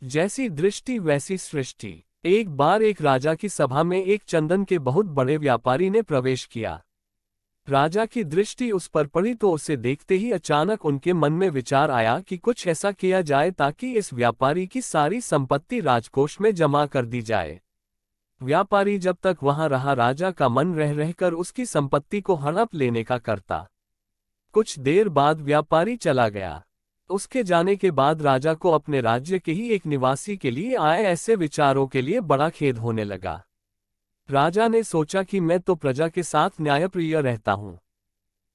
जैसी दृष्टि वैसी सृष्टि। एक बार एक राजा की सभा में एक चंदन के बहुत बड़े व्यापारी ने प्रवेश किया। राजा की दृष्टि उस पर पड़ी तो उसे देखते ही अचानक उनके मन में विचार आया कि कुछ ऐसा किया जाए ताकि इस व्यापारी की सारी संपत्ति राजकोष में जमा कर दी जाए। व्यापारी जब तक वहां रहा राजा का मन रह रहकर उसकी संपत्ति को हड़प लेने का करता। कुछ देर बाद व्यापारी चला गया। उसके जाने के बाद राजा को अपने राज्य के ही एक निवासी के लिए आए ऐसे विचारों के लिए बड़ा खेद होने लगा। राजा ने सोचा कि मैं तो प्रजा के साथ न्यायप्रिय रहता हूं,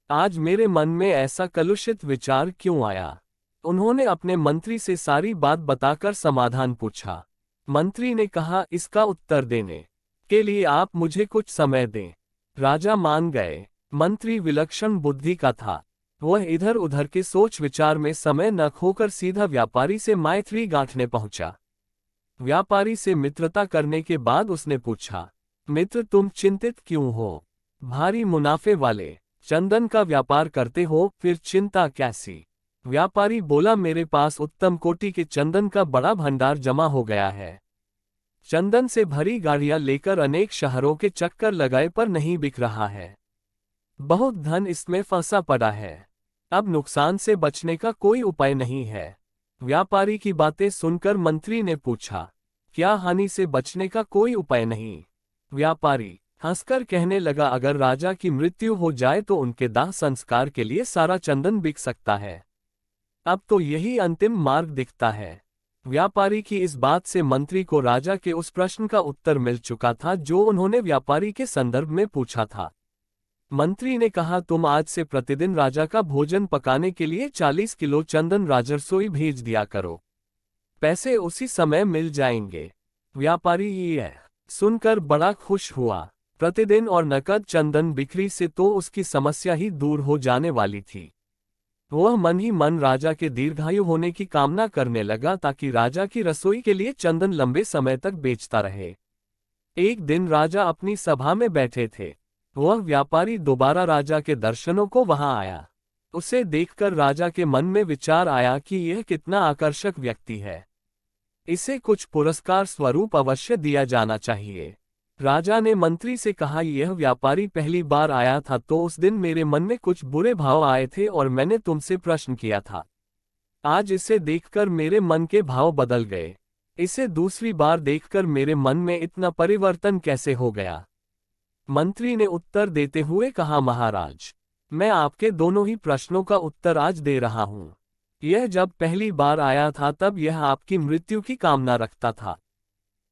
आज मेरे मन में ऐसा कलुषित विचार क्यों आया। उन्होंने अपने मंत्री से सारी बात बताकर समाधान पूछा। मंत्री ने कहा, इसका उत्तर देने के लिए आप मुझे कुछ समय दें। राजा मान गए। मंत्री विलक्षण बुद्धि का था। वह इधर उधर के सोच विचार में समय न खोकर सीधा व्यापारी से मैत्री गांठने पहुंचा। व्यापारी से मित्रता करने के बाद उसने पूछा, मित्र तुम चिंतित क्यों हो? भारी मुनाफे वाले चंदन का व्यापार करते हो, फिर चिंता कैसी? व्यापारी बोला, मेरे पास उत्तम कोटि के चंदन का बड़ा भंडार जमा हो गया है। चंदन से भरी गाड़ियां लेकर अनेक शहरों के चक्कर लगाए पर नहीं बिक रहा है। बहुत धन इसमें फंसा पड़ा है। अब नुकसान से बचने का कोई उपाय नहीं है। व्यापारी की बातें सुनकर मंत्री ने पूछा, क्या हानि से बचने का कोई उपाय नहीं? व्यापारी हंसकर कहने लगा, अगर राजा की मृत्यु हो जाए तो उनके दाह संस्कार के लिए सारा चंदन बिक सकता है। अब तो यही अंतिम मार्ग दिखता है। व्यापारी की इस बात से मंत्री को राजा के उस प्रश्न का उत्तर मिल चुका था जो उन्होंने व्यापारी के संदर्भ में पूछा था। मंत्री ने कहा, तुम आज से प्रतिदिन राजा का भोजन पकाने के लिए 40 किलो चंदन राजरसोई भेज दिया करो। पैसे उसी समय मिल जाएंगे। व्यापारी यह सुनकर बड़ा खुश हुआ। प्रतिदिन और नकद चंदन बिक्री से तो उसकी समस्या ही दूर हो जाने वाली थी। वह मन ही मन राजा के दीर्घायु होने की कामना करने लगा ताकि राजा की रसोई के लिए चंदन लंबे समय तक बेचता रहे। एक दिन राजा अपनी सभा में बैठे थे। वह व्यापारी दोबारा राजा के दर्शनों को वहां आया। उसे देखकर राजा के मन में विचार आया कि यह कितना आकर्षक व्यक्ति है, इसे कुछ पुरस्कार स्वरूप अवश्य दिया जाना चाहिए। राजा ने मंत्री से कहा, यह व्यापारी पहली बार आया था तो उस दिन मेरे मन में कुछ बुरे भाव आए थे और मैंने तुमसे प्रश्न किया था। आज इसे देखकर मेरे मन के भाव बदल गए। इसे दूसरी बार देखकर मेरे मन में इतना परिवर्तन कैसे हो गया? मंत्री ने उत्तर देते हुए कहा, महाराज, मैं आपके दोनों ही प्रश्नों का उत्तर आज दे रहा हूं। यह जब पहली बार आया था तब यह आपकी मृत्यु की कामना रखता था।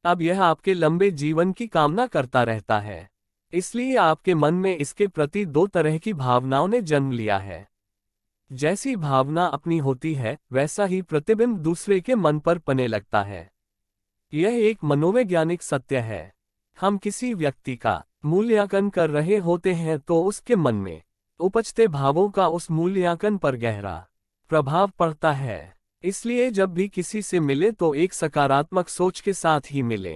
अब यह आपके लंबे जीवन की कामना करता रहता है। इसलिए आपके मन में इसके प्रति दो तरह की भावनाओं ने जन्म लिया है। जैसी भावना अपनी होती है वैसा ही प्रतिबिंब दूसरे के मन पर पने लगता है। यह एक मनोवैज्ञानिक सत्य है। हम किसी व्यक्ति का मूल्यांकन कर रहे होते हैं तो उसके मन में उपजते भावों का उस मूल्यांकन पर गहरा प्रभाव पड़ता है। इसलिए जब भी किसी से मिले तो एक सकारात्मक सोच के साथ ही मिले,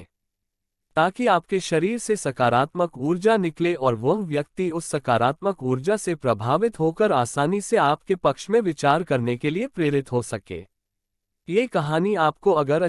ताकि आपके शरीर से सकारात्मक ऊर्जा निकले और वह व्यक्ति उस सकारात्मक ऊर्जा से प्रभावित होकर आसानी से आपके पक्ष में विचार करने के लिए प्रेरित हो सके। ये कहानी आपको अगर